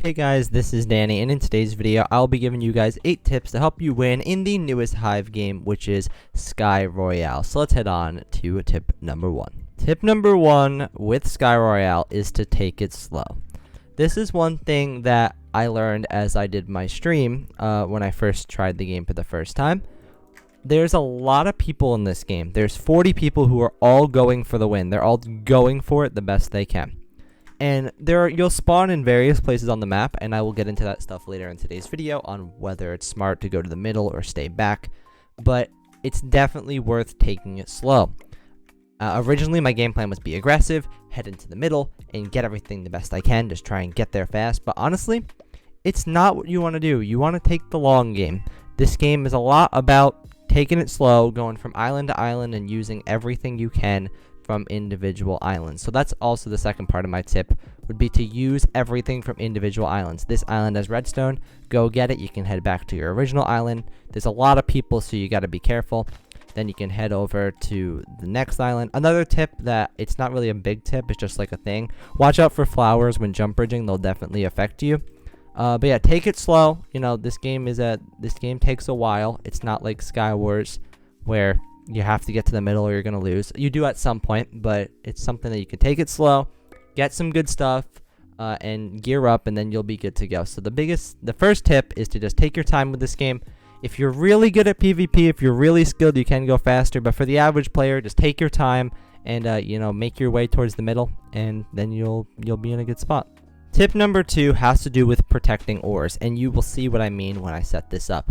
Hey guys, this is Danny, and in today's video, I'll be giving you guys 8 tips to help you win in the newest Hive game, which is SkyRoyale. So let's head on to tip number 1. Tip number 1 with SkyRoyale is to take it slow. This is one thing that I learned as I did my stream when I first tried the game for the first time. There's a lot of people in this game. There's 40 people who are all going for the win. They're all going for it the best they can. And you'll spawn in various places on the map, and I will get into that stuff later in today's video on whether it's smart to go to the middle or stay back. But it's definitely worth taking it slow. Originally, my game plan was be aggressive, head into the middle, and get everything the best I can. Just try and get there fast. But honestly, it's not what you want to do. You want to take the long game. This game is a lot about taking it slow, going from island to island, and using everything you can from individual islands. So that's also the second part of my tip, would be to use everything from individual islands. This island has redstone, go get it. You can head back to your original island. There's a lot of people, so you got to be careful. Then you can head over to the next island. Another tip that it's not really a big tip, it's just like a thing. Watch out for flowers when jump bridging, they'll definitely affect you. But yeah, take it slow. You know, this game takes a while. It's not like Skywars where you have to get to the middle or you're going to lose. You do at some point, but it's something that you can take it slow, get some good stuff, and gear up, and then you'll be good to go. So the first tip is to just take your time with this game. If you're really good at PvP, if you're really skilled, you can go faster. But for the average player, just take your time and, make your way towards the middle, and then you'll be in a good spot. Tip number 2 has to do with protecting ores, and you will see what I mean when I set this up.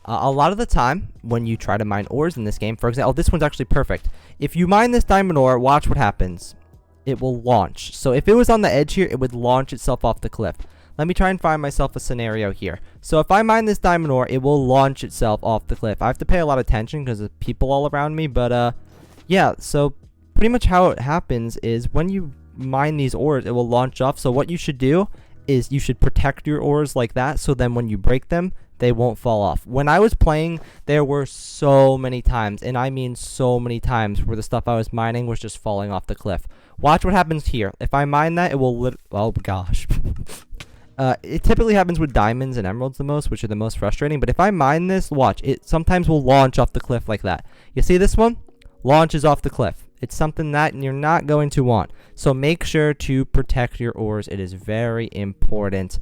A lot of the time, when you try to mine ores in this game, for example, this one's actually perfect. If you mine this diamond ore, watch what happens. It will launch. So if it was on the edge here, it would launch itself off the cliff. Let me try and find myself a scenario here. So if I mine this diamond ore, it will launch itself off the cliff. I have to pay a lot of attention because there's people all around me, but yeah, so pretty much how it happens is when you mine these ores, it will launch off. So what you should do is you should protect your ores like that, so then when you break them, they won't fall off. When I was playing, there were so many times, and I mean so many times, where the stuff I was mining was just falling off the cliff. Watch what happens here. If I mine that, it will oh gosh. It typically happens with diamonds and emeralds the most, which are the most frustrating. But if I mine this, watch, it sometimes will launch off the cliff like that. You see this one? Launches off the cliff. It's something that you're not going to want. So make sure to protect your ores. It is very important.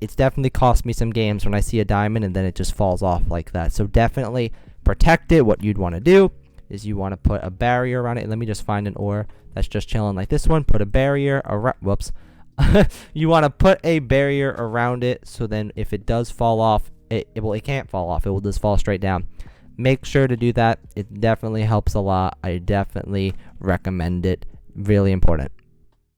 It's definitely cost me some games when I see a diamond and then it just falls off like that. So definitely protect it. What you'd want to do is you want to put a barrier around it. Let me just find an ore that's just chilling like this one. Put a barrier around. Whoops. You want to put a barrier around it, so then if it does fall off, it can't fall off. It will just fall straight down. Make sure to do that. It definitely helps a lot. I definitely recommend it. Really important.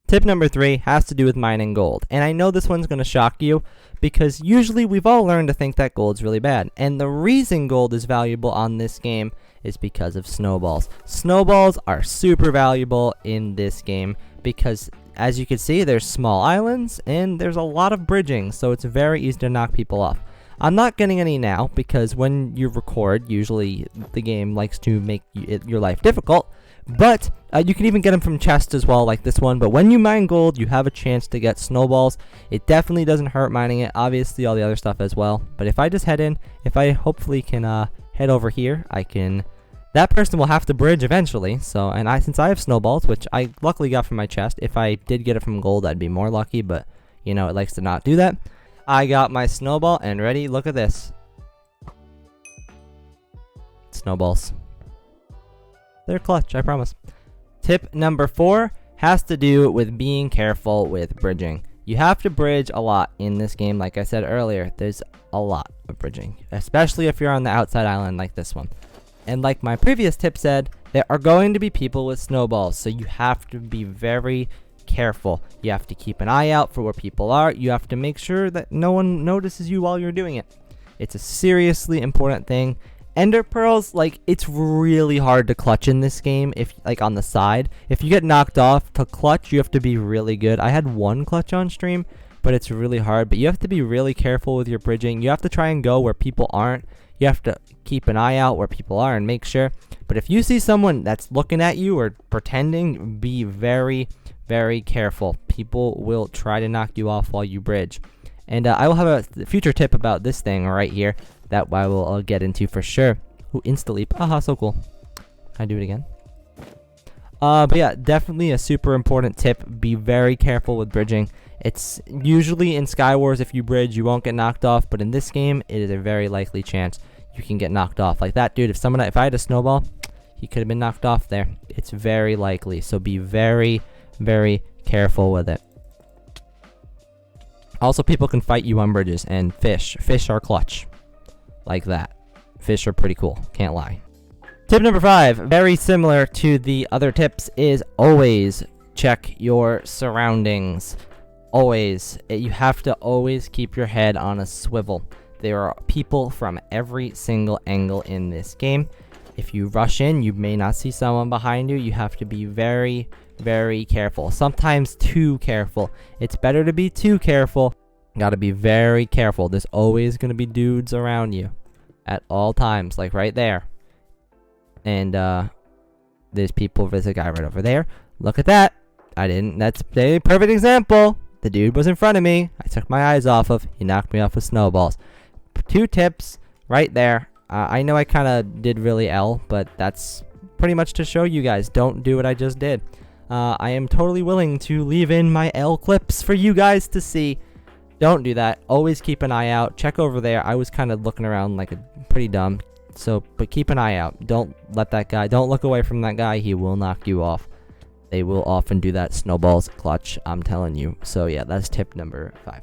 Tip number 3 has to do with mining gold. And I know this one's going to shock you, because usually we've all learned to think that gold's really bad. And the reason gold is valuable on this game is because of snowballs. Snowballs are super valuable in this game because, as you can see, there's small islands and there's a lot of bridging, so it's very easy to knock people off. I'm not getting any now because when you record, usually the game likes to make your life difficult. But you can even get them from chests as well, like this one. But when you mine gold, you have a chance to get snowballs. It definitely doesn't hurt mining it. Obviously, all the other stuff as well. But if I just head in, if I hopefully can head over here, that person will have to bridge eventually. So, since I have snowballs, which I luckily got from my chest. If I did get it from gold, I'd be more lucky. But, it likes to not do that. I got my snowball and ready. Look at this. Snowballs. They're clutch, I promise. Tip number 4 has to do with being careful with bridging. You have to bridge a lot in this game. Like I said earlier, there's a lot of bridging, especially if you're on the outside island like this one. And like my previous tip said, there are going to be people with snowballs, so you have to be very careful. You have to keep an eye out for where people are. You have to make sure that no one notices you while you're doing it. It's a seriously important thing. Ender pearls, it's really hard to clutch in this game. If on the side, if you get knocked off, to clutch you have to be really good. I had one clutch on stream, but it's really hard. But you have to be really careful with your bridging. You have to try and go where people aren't. You have to keep an eye out where people are and make sure. But if you see someone that's looking at you or pretending, be very, very careful. People will try to knock you off while you bridge. And I will have a future tip about this thing right here that I will get into for sure. Ooh, insta-leap. Aha, so cool. Can I do it again? But yeah, definitely a super important tip. Be very careful with bridging. It's usually in Skywars, if you bridge, you won't get knocked off. But in this game, it is a very likely chance you can get knocked off. Like that dude, if I had a snowball, he could have been knocked off there. It's very likely. So be very, very careful with it. Also, people can fight you on bridges, and fish are clutch. Like that. Fish are pretty cool, can't lie. Tip number 5, very similar to the other tips, is always check your surroundings. Always. You have to always keep your head on a swivel. There are people from every single angle in this game. If you rush in, you may not see someone behind you. You have to be very, very careful. Sometimes too careful. It's better to be too careful. Gotta be very careful. There's always gonna be dudes around you at all times, like right there. And there's a guy right over there. Look at that. That's a perfect example. The dude was in front of me. I took my eyes off of. He knocked me off with snowballs. 2 tips right there. I know I kind of did really L, but that's pretty much to show you guys. Don't do what I just did. I am totally willing to leave in my L clips for you guys to see. Don't do that. Always keep an eye out. Check over there. I was kind of looking around like a pretty dumb. But keep an eye out. Don't look away from that guy. He will knock you off. They will often do that. Snowballs clutch, I'm telling you. So yeah, that's tip number 5.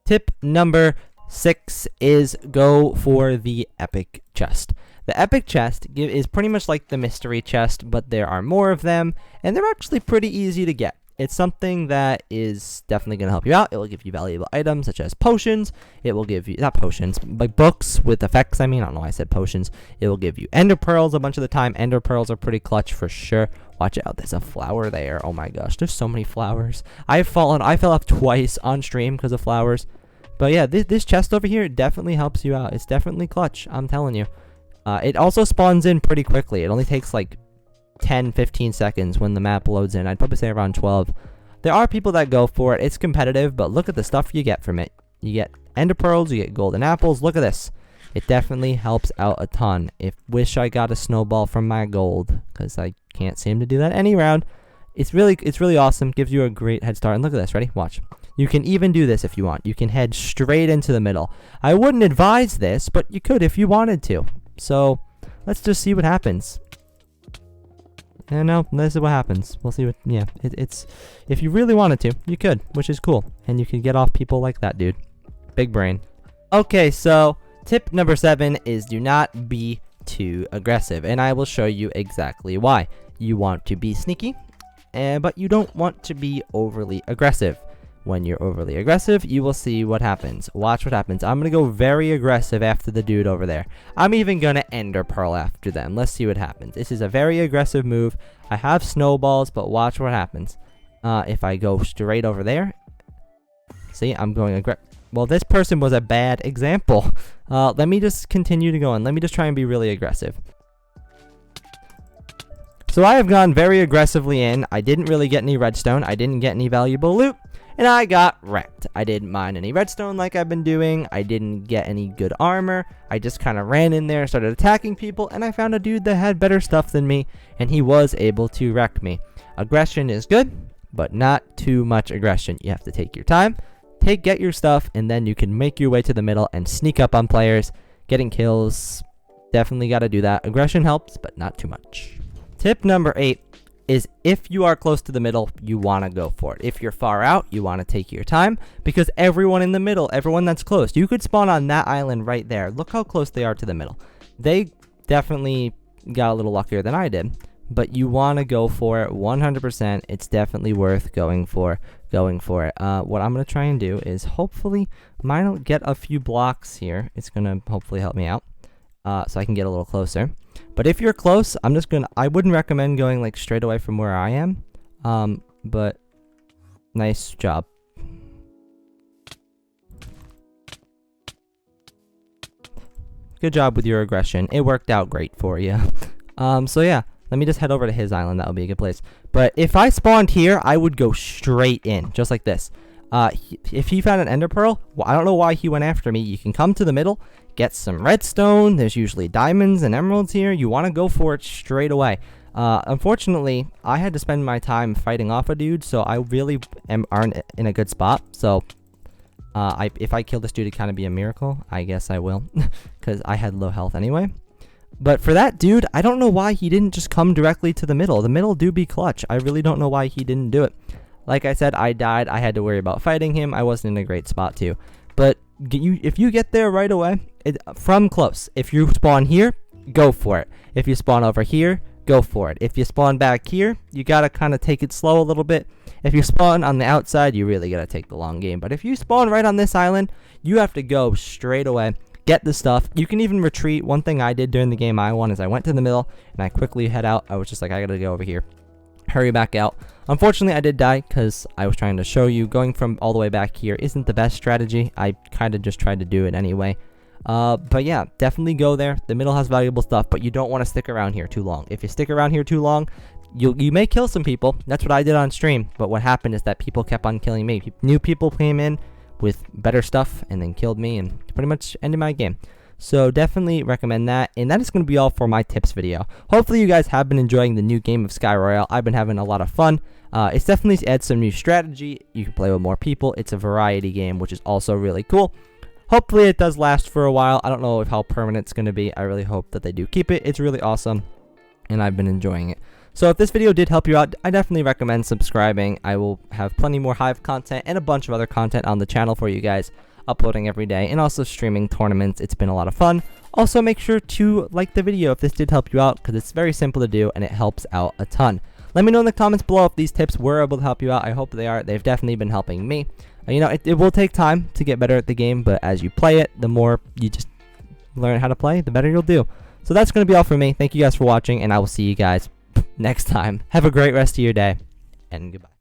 Tip number 6 is go for the epic chest. The epic chest is pretty much like the mystery chest, but there are more of them, and they're actually pretty easy to get. It's something that is definitely going to help you out. It will give you valuable items such as potions. It will give you, not potions, but books with effects. I don't know why I said potions. It will give you ender pearls a bunch of the time. Ender pearls are pretty clutch for sure. Watch out, there's a flower there. Oh my gosh, there's so many flowers. I fell off twice on stream because of flowers. But yeah, this chest over here definitely helps you out. It's definitely clutch, I'm telling you. It also spawns in pretty quickly. It only takes like 10-15 seconds when the map loads in. I'd probably say around 12. There are people that go for it. It's competitive, but look at the stuff you get from it. You get ender pearls, you get golden apples. Look at this. It definitely helps out a ton. Wish I got a snowball from my gold, because I can't seem to do that any round. It's really awesome. Gives you a great head start. And look at this. Ready? Watch. You can even do this if you want. You can head straight into the middle. I wouldn't advise this, but you could if you wanted to. So let's just see what happens. And no, this is what happens. We'll see what, yeah, it's, if you really wanted to, you could, which is cool. And you can get off people like that, dude. Big brain. Okay, so tip number 7 is do not be too aggressive. And I will show you exactly why. You want to be sneaky, but you don't want to be overly aggressive. When you're overly aggressive, you will see what happens. Watch what happens. I'm going to go very aggressive after the dude over there. I'm even going to ender pearl after them. Let's see what happens. This is a very aggressive move. I have snowballs, but watch what happens. If I go straight over there. See, I'm going aggressive. Well, this person was a bad example. Let me just continue to go on. Let me just try and be really aggressive. So I have gone very aggressively in. I didn't really get any redstone. I didn't get any valuable loot. And I got wrecked. I didn't mine any redstone like I've been doing. I didn't get any good armor. I just kind of ran in there, started attacking people, and I found a dude that had better stuff than me, and he was able to wreck me. Aggression is good, but not too much aggression. You have to take your time, get your stuff, and then you can make your way to the middle and sneak up on players. Getting kills, definitely got to do that. Aggression helps, but not too much. Tip number 8. Is if you are close to the middle, you want to go for it. If you're far out, you want to take your time, because everyone in the middle, everyone that's close, you could spawn on that island right there. Look how close they are to the middle. They definitely got a little luckier than I did, but you want to go for it 100%. It's definitely worth going for it. What I'm going to try and do is hopefully mine will get a few blocks here. It's going to hopefully help me out, so I can get a little closer. But if you're close, I wouldn't recommend going like straight away from where I am. But nice job. Good job with your aggression. It worked out great for you. So yeah, let me just head over to his island. That would be a good place. But if I spawned here, I would go straight in, just like this. If he found an ender pearl, well, I don't know why he went after me. You can come to the middle, get some redstone. There's usually diamonds and emeralds here. You want to go for it straight away. Unfortunately, I had to spend my time fighting off a dude, so I really aren't in a good spot. So, if I kill this dude, it kind of be a miracle. I guess I will, because I had low health anyway. But for that dude, I don't know why he didn't just come directly to the middle. The middle do be clutch. I really don't know why he didn't do it. Like I said, I died. I had to worry about fighting him. I wasn't in a great spot too. But if you get there right away, from close, if you spawn here, go for it. If you spawn over here, go for it. If you spawn back here, you gotta kind of take it slow a little bit. If you spawn on the outside, you really gotta take the long game. But if you spawn right on this island, you have to go straight away. Get the stuff. You can even retreat. One thing I did during the game I won is I went to the middle and I quickly head out. I was just like, I gotta go over here. Hurry back out. Unfortunately, I did die because I was trying to show you going from all the way back here isn't the best strategy. I kind of just tried to do it anyway. But yeah, definitely go there. The middle has valuable stuff, but you don't want to stick around here too long. If you stick around here too long, you may kill some people. That's what I did on stream. But what happened is that people kept on killing me. New people came in with better stuff and then killed me and pretty much ended my game. So definitely recommend that. And that is going to be all for my tips video. Hopefully you guys have been enjoying the new game of SkyRoyale. I've been having a lot of fun. It's definitely adds some new strategy. You can play with more people. It's a variety game, which is also really cool. Hopefully it does last for a while. I don't know how permanent it's going to be. I really hope that they do keep it. It's really awesome, and I've been enjoying it. So if this video did help you out, I definitely recommend subscribing. I will have plenty more Hive content and a bunch of other content on the channel for you guys, uploading every day and also streaming tournaments. It's been a lot of fun. Also, make sure to like the video if this did help you out, because it's very simple to do and it helps out a ton. Let me know in the comments below if these tips were able to help you out. I hope they are. They've definitely been helping me. You know, it will take time to get better at the game, but as you play it, the more you just learn how to play, the better you'll do. So that's going to be all for me. Thank you guys for watching, and I will see you guys next time. Have a great rest of your day, and goodbye.